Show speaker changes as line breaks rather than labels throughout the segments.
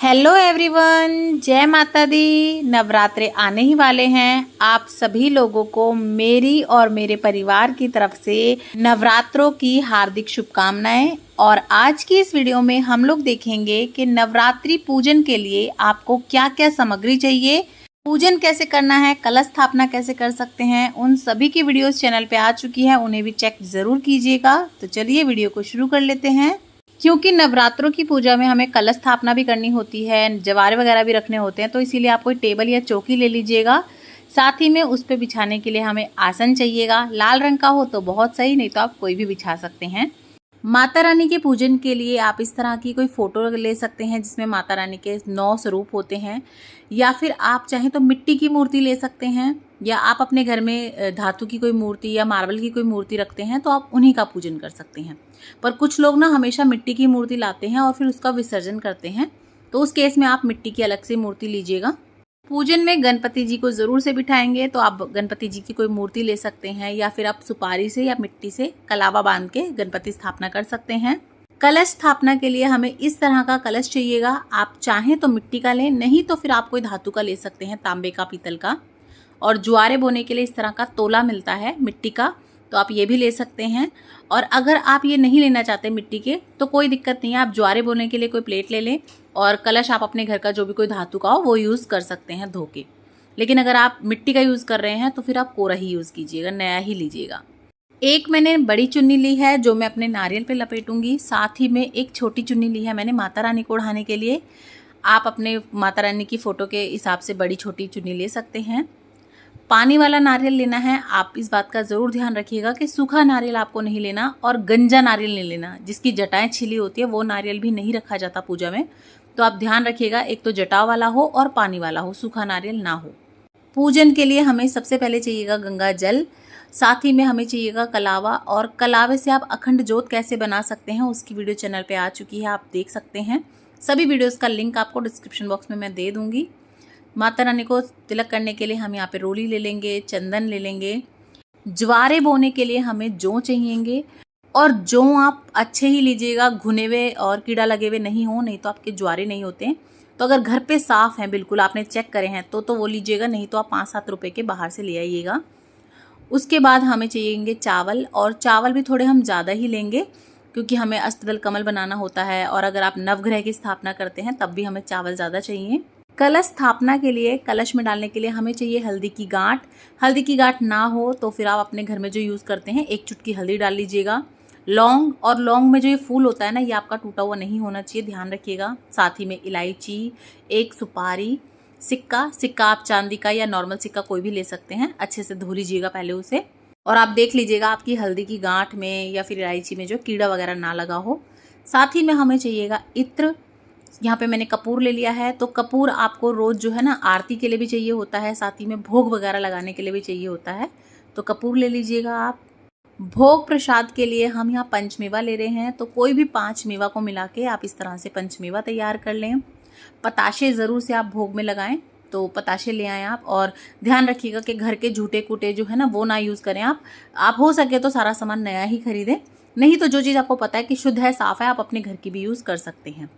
Hello everyone, जय माता दी। नवरात्रे आने ही वाले हैं। आप सभी लोगों को मेरी और मेरे परिवार की तरफ से नवरात्रों की हार्दिक शुभकामनाएं। और आज की इस वीडियो में हम लोग देखेंगे कि नवरात्रि पूजन के लिए आपको क्या क्या सामग्री चाहिए, पूजन कैसे करना है, कलश स्थापना कैसे कर सकते हैं। उन सभी की वीडियोस चैनल पे आ चुकी है, उन्हें भी चेक जरूर कीजिएगा। तो चलिए वीडियो को शुरू कर लेते हैं। क्योंकि नवरात्रों की पूजा में हमें कलश स्थापना भी करनी होती है, जवारे वगैरह भी रखने होते हैं, तो इसीलिए आप कोई टेबल या चौकी ले लीजिएगा। साथ ही में उस पर बिछाने के लिए हमें आसन चाहिएगा। लाल रंग का हो तो बहुत सही, नहीं तो आप कोई भी बिछा सकते हैं। माता रानी के पूजन के लिए आप इस तरह की कोई फोटो ले सकते हैं जिसमें माता रानी के 9 स्वरूप होते हैं, या फिर आप चाहें तो मिट्टी की मूर्ति ले सकते हैं, या आप अपने घर में धातु की कोई मूर्ति या मार्बल की कोई मूर्ति रखते हैं तो आप उन्हीं का पूजन कर सकते हैं। पर कुछ लोग ना हमेशा मिट्टी की मूर्ति लाते हैं और फिर उसका विसर्जन करते हैं, तो उस केस में आप मिट्टी की अलग से मूर्ति लीजिएगा। पूजन में गणपति जी को जरूर से बिठाएंगे, तो आप गणपति जी की कोई मूर्ति ले सकते हैं, या फिर आप सुपारी से या मिट्टी से कलावा बांध के गणपति स्थापना कर सकते हैं। कलश स्थापना के लिए हमें इस तरह का कलश चाहिएगा। आप चाहें तो मिट्टी का लें, नहीं तो फिर आप कोई धातु का ले सकते हैं, तांबे का, पीतल का। और ज्वारे बोने के लिए इस तरह का तोला मिलता है मिट्टी का, तो आप ये भी ले सकते हैं। और अगर आप ये नहीं लेना चाहते मिट्टी के, तो कोई दिक्कत नहीं है, आप ज्वारे बोने के लिए कोई प्लेट ले लें, और कलश आप अपने घर का जो भी कोई धातु का हो वो यूज़ कर सकते हैं धो के। लेकिन अगर आप मिट्टी का यूज़ कर रहे हैं तो फिर आप कोरा ही यूज़ कीजिएगा, नया ही लीजिएगा। एक मैंने बड़ी चुन्नी ली है जो मैं अपने नारियल पे लपेटूंगी। साथ ही में एक छोटी चुन्नी ली है मैंने माता रानी को ओढ़ाने के लिए। आप अपने माता रानी की फ़ोटो के हिसाब से बड़ी छोटी चुन्नी ले सकते हैं। पानी वाला नारियल लेना है। आप इस बात का ज़रूर ध्यान रखिएगा कि सूखा नारियल आपको नहीं लेना, और गंजा नारियल नहीं लेना, जिसकी जटाएं छिली होती है वो नारियल भी नहीं रखा जाता पूजा में। तो आप ध्यान रखिएगा, एक तो जटाव वाला हो और पानी वाला हो, सूखा नारियल ना हो। पूजन के लिए हमें सबसे पहले चाहिएगा गंगा जल। साथ ही में हमें चाहिएगा कलावा, और कलावे से आप अखंड जोत कैसे बना सकते हैं उसकी वीडियो चैनल पे आ चुकी है, आप देख सकते हैं। सभी वीडियोस का लिंक आपको डिस्क्रिप्शन बॉक्स में मैं दे दूंगी। माता रानी को तिलक करने के लिए हम यहाँ पे रोली ले लेंगे, चंदन ले लेंगे। ज्वारे बोने के लिए हमें जौ चाहिएंगे, और जौ आप अच्छे ही लीजिएगा, घुने हुए और कीड़ा लगे हुए नहीं हो, नहीं तो आपके ज्वारे नहीं होते। तो अगर घर पे साफ हैं, बिल्कुल आपने चेक करे हैं, तो वो लीजिएगा, नहीं तो आप 5-7 रुपए के बाहर से ले आइएगा। उसके बाद हमें चाहिएंगे चावल, और चावल भी थोड़े हम ज़्यादा ही लेंगे क्योंकि हमें अष्टदल कमल बनाना होता है, और अगर आप नवग्रह की स्थापना करते हैं तब भी हमें चावल ज़्यादा चाहिए। कलश स्थापना के लिए, कलश में डालने के लिए हमें चाहिए हल्दी की गांठ। हल्दी की गांठ ना हो तो फिर आप अपने घर में जो यूज़ करते हैं 1 चुटकी हल्दी डाल लीजिएगा। लौंग, और लौंग में जो ये फूल होता है ना, ये आपका टूटा हुआ नहीं होना चाहिए, ध्यान रखिएगा। साथ ही में इलायची, 1 सुपारी, सिक्का आप चांदी का या नॉर्मल सिक्का कोई भी ले सकते हैं, अच्छे से धो लीजिएगा पहले उसे। और आप देख लीजिएगा आपकी हल्दी की गांठ में या फिर इलायची में जो कीड़ा वगैरह ना लगा हो। साथ ही में हमें चाहिएगा इत्र। यहाँ पे मैंने कपूर ले लिया है। तो कपूर आपको रोज़ जो है ना आरती के लिए भी चाहिए होता है, साथ ही में भोग वगैरह लगाने के लिए भी चाहिए होता है, तो कपूर ले लीजिएगा आप। भोग प्रसाद के लिए हम यहाँ पंचमेवा ले रहे हैं, तो कोई भी 5 मेवा को मिला के आप इस तरह से पंचमेवा तैयार कर लें। पताशे ज़रूर से आप भोग में लगाएं, तो पताशे ले आएँ आप। और ध्यान रखिएगा कि घर के झूठे कूटे जो है ना वो ना यूज़ करें आप हो सके तो सारा सामान नया ही खरीदें, नहीं तो जो चीज़ आपको पता है कि शुद्ध है, साफ़ है, आप अपने घर की भी यूज़ कर सकते हैं।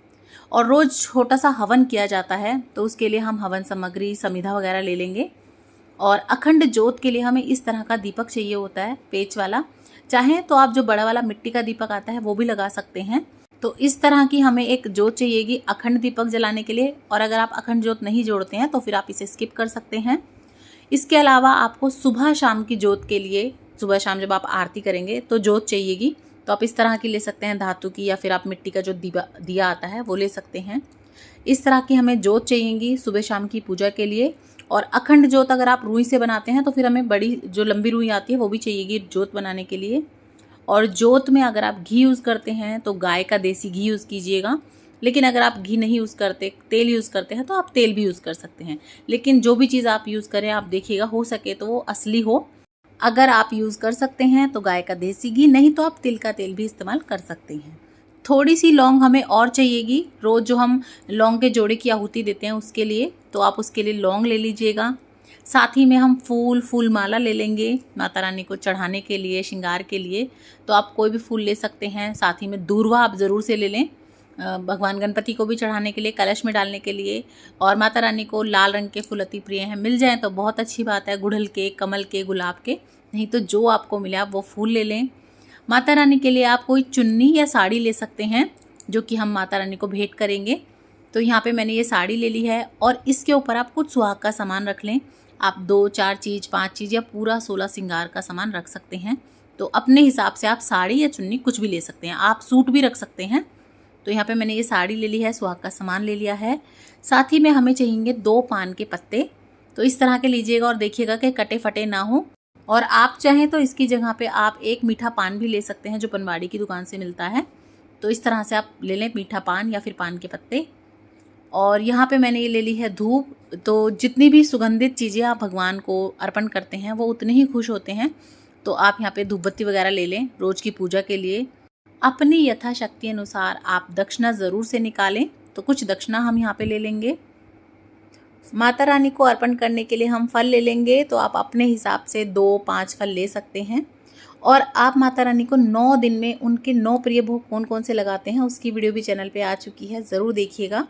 और रोज़ छोटा सा हवन किया जाता है, तो उसके लिए हम हवन सामग्री, समिधा वगैरह ले लेंगे। और अखंड जोत के लिए हमें इस तरह का दीपक चाहिए होता है, पेच वाला। चाहें तो आप जो बड़ा वाला मिट्टी का दीपक आता है वो भी लगा सकते हैं। तो इस तरह की हमें एक जोत चाहिएगी अखंड दीपक जलाने के लिए। और अगर आप अखंड जोत नहीं जोड़ते हैं तो फिर आप इसे स्किप कर सकते हैं। इसके अलावा आपको सुबह शाम की जोत के लिए, सुबह शाम जब आप आरती करेंगे तो जोत चाहिएगी, तो आप इस तरह की ले सकते हैं, धातु की, या फिर आप मिट्टी का जो दिया आता है वो ले सकते हैं। इस तरह की हमें जोत चाहिएगी सुबह शाम की पूजा के लिए। और अखंड जोत अगर आप रुई से बनाते हैं तो फिर हमें बड़ी जो लंबी रुई आती है वो भी चाहिएगी जोत बनाने के लिए। और जोत में अगर आप घी यूज़ करते हैं तो गाय का देसी घी यूज़ कीजिएगा। लेकिन अगर आप घी नहीं यूज़ करते, तेल यूज़ करते हैं, तो आप तेल भी यूज़ कर सकते हैं। लेकिन जो भी चीज़ आप यूज़ करें आप देखिएगा हो सके तो वो असली हो। अगर आप यूज़ कर सकते हैं तो गाय का देसी घी, नहीं तो आप तिल का तेल भी इस्तेमाल कर सकते हैं। थोड़ी सी लौंग हमें और चाहिएगी, रोज़ जो हम लौंग के जोड़े की आहुति देते हैं उसके लिए, तो आप उसके लिए लौंग ले लीजिएगा। साथ ही में हम फूल माला ले लेंगे माता रानी को चढ़ाने के लिए, श्रृंगार के लिए, तो आप कोई भी फूल ले सकते हैं। साथ ही में दूर्वा आप ज़रूर से ले लें, भगवान गणपति को भी चढ़ाने के लिए, कलश में डालने के लिए। और माता रानी को लाल रंग के फूल अति प्रिय हैं, मिल जाएँ तो बहुत अच्छी बात है, गुड़हल के, कमल के, गुलाब के, नहीं तो जो आपको मिले आप वो फूल ले लें। माता रानी के लिए आप कोई चुन्नी या साड़ी ले सकते हैं जो कि हम माता रानी को भेंट करेंगे। तो यहाँ पे मैंने ये साड़ी ले ली है और इसके ऊपर आप कुछ सुहाग का सामान रख लें। आप 2-4 चीज़, 5 चीज़ या पूरा 16 श्रृंगार का सामान रख सकते हैं। तो अपने हिसाब से आप साड़ी या चुन्नी कुछ भी ले सकते हैं, आप सूट भी रख सकते हैं। तो यहाँ पे मैंने ये साड़ी ले ली है, सुहाग का सामान ले लिया है। साथ ही में हमें चाहिए 2 पान के पत्ते। तो इस तरह के लीजिएगा और देखिएगा कि कटे फटे ना हो। और आप चाहें तो इसकी जगह पे आप एक मीठा पान भी ले सकते हैं जो पनवाड़ी की दुकान से मिलता है। तो इस तरह से आप ले लें मीठा पान या फिर पान के पत्ते। और यहाँ पे मैंने ये ले ली है धूप। तो जितनी भी सुगंधित चीज़ें आप भगवान को अर्पण करते हैं वो उतने ही खुश होते हैं। तो आप यहाँ पे धूप बत्ती वगैरह ले लें रोज़ की पूजा के लिए। अपनी यथाशक्ति अनुसार आप दक्षिणा ज़रूर से निकालें। तो कुछ दक्षिणा हम यहाँ पे ले लेंगे। माता रानी को अर्पण करने के लिए हम फल ले लेंगे। तो आप अपने हिसाब से 2-5 फल ले सकते हैं। और आप माता रानी को 9 दिन में उनके 9 प्रिय भोग कौन कौन से लगाते हैं उसकी वीडियो भी चैनल पे आ चुकी है, ज़रूर देखिएगा।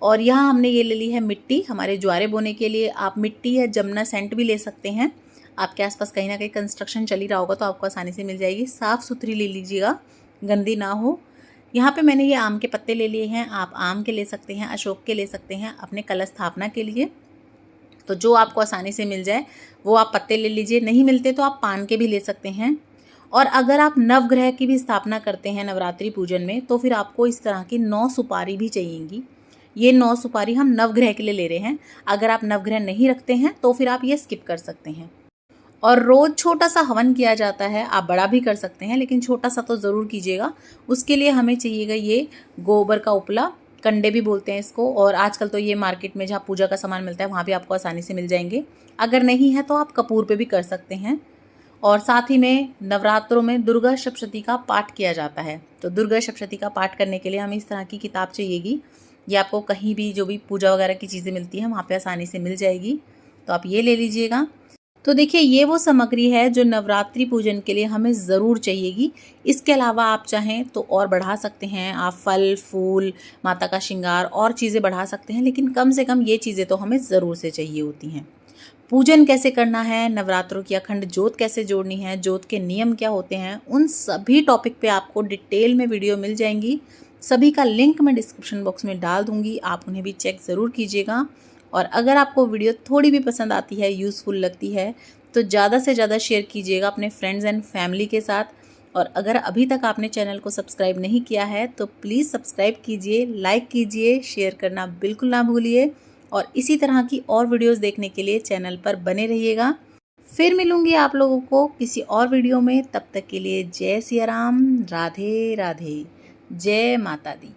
और यहाँ हमने ये ले ली है मिट्टी हमारे ज्वारे बोने के लिए। आप मिट्टी या जमुना सेंट भी ले सकते हैं। आपके आसपास कहीं ना कहीं कंस्ट्रक्शन चल ही रहा होगा तो आपको आसानी से मिल जाएगी। साफ़ सुथरी ले लीजिएगा, गंदी ना हो। यहाँ पे मैंने ये आम के पत्ते ले लिए हैं। आप आम के ले सकते हैं, अशोक के ले सकते हैं अपने कलश स्थापना के लिए। तो जो आपको आसानी से मिल जाए वो आप पत्ते ले लीजिए, नहीं मिलते तो आप पान के भी ले सकते हैं। और अगर आप नवग्रह की भी स्थापना करते हैं नवरात्रि पूजन में तो फिर आपको इस तरह की 9 सुपारी भी चाहिएगी। ये 9 सुपारी हम नवग्रह के लिए ले रहे हैं। अगर आप नवग्रह नहीं रखते हैं तो फिर आप ये स्किप कर सकते हैं। और रोज़ छोटा सा हवन किया जाता है, आप बड़ा भी कर सकते हैं लेकिन छोटा सा तो ज़रूर कीजिएगा। उसके लिए हमें चाहिएगा ये गोबर का उपला, कंडे भी बोलते हैं इसको। और आजकल तो ये मार्केट में जहाँ पूजा का सामान मिलता है वहाँ भी आपको आसानी से मिल जाएंगे। अगर नहीं है तो आप कपूर पे भी कर सकते हैं। और साथ ही में नवरात्रों में दुर्गा सप्तशती का पाठ किया जाता है। तो दुर्गा सप्तशती का पाठ करने के लिए हमें इस तरह की किताब चाहिएगी। ये आपको कहीं भी जो भी पूजा वगैरह की चीज़ें मिलती हैं वहाँ पे आसानी से मिल जाएगी। तो आप ये ले लीजिएगा। तो देखिए ये वो सामग्री है जो नवरात्रि पूजन के लिए हमें ज़रूर चाहिएगी। इसके अलावा आप चाहें तो और बढ़ा सकते हैं, आप फल फूल, माता का श्रृंगार और चीज़ें बढ़ा सकते हैं, लेकिन कम से कम ये चीज़ें तो हमें ज़रूर से चाहिए होती हैं। पूजन कैसे करना है, नवरात्रों की अखंड ज्योत कैसे जोड़नी है, ज्योत के नियम क्या होते हैं, उन सभी टॉपिक पे आपको डिटेल में वीडियो मिल जाएंगी। सभी का लिंक मैं डिस्क्रिप्शन बॉक्स में डाल दूँगी, आप उन्हें भी चेक ज़रूर कीजिएगा। और अगर आपको वीडियो थोड़ी भी पसंद आती है, यूज़फुल लगती है, तो ज़्यादा से ज़्यादा शेयर कीजिएगा अपने फ्रेंड्स एंड फैमिली के साथ। और अगर अभी तक आपने चैनल को सब्सक्राइब नहीं किया है तो प्लीज़ सब्सक्राइब कीजिए, लाइक कीजिए, शेयर करना बिल्कुल ना भूलिए। और इसी तरह की और वीडियोस देखने के लिए चैनल पर बने रहिएगा। फिर मिलूंगी आप लोगों को किसी और वीडियो में। तब तक के लिए जय सिया राम, राधे राधे, जय माता दी।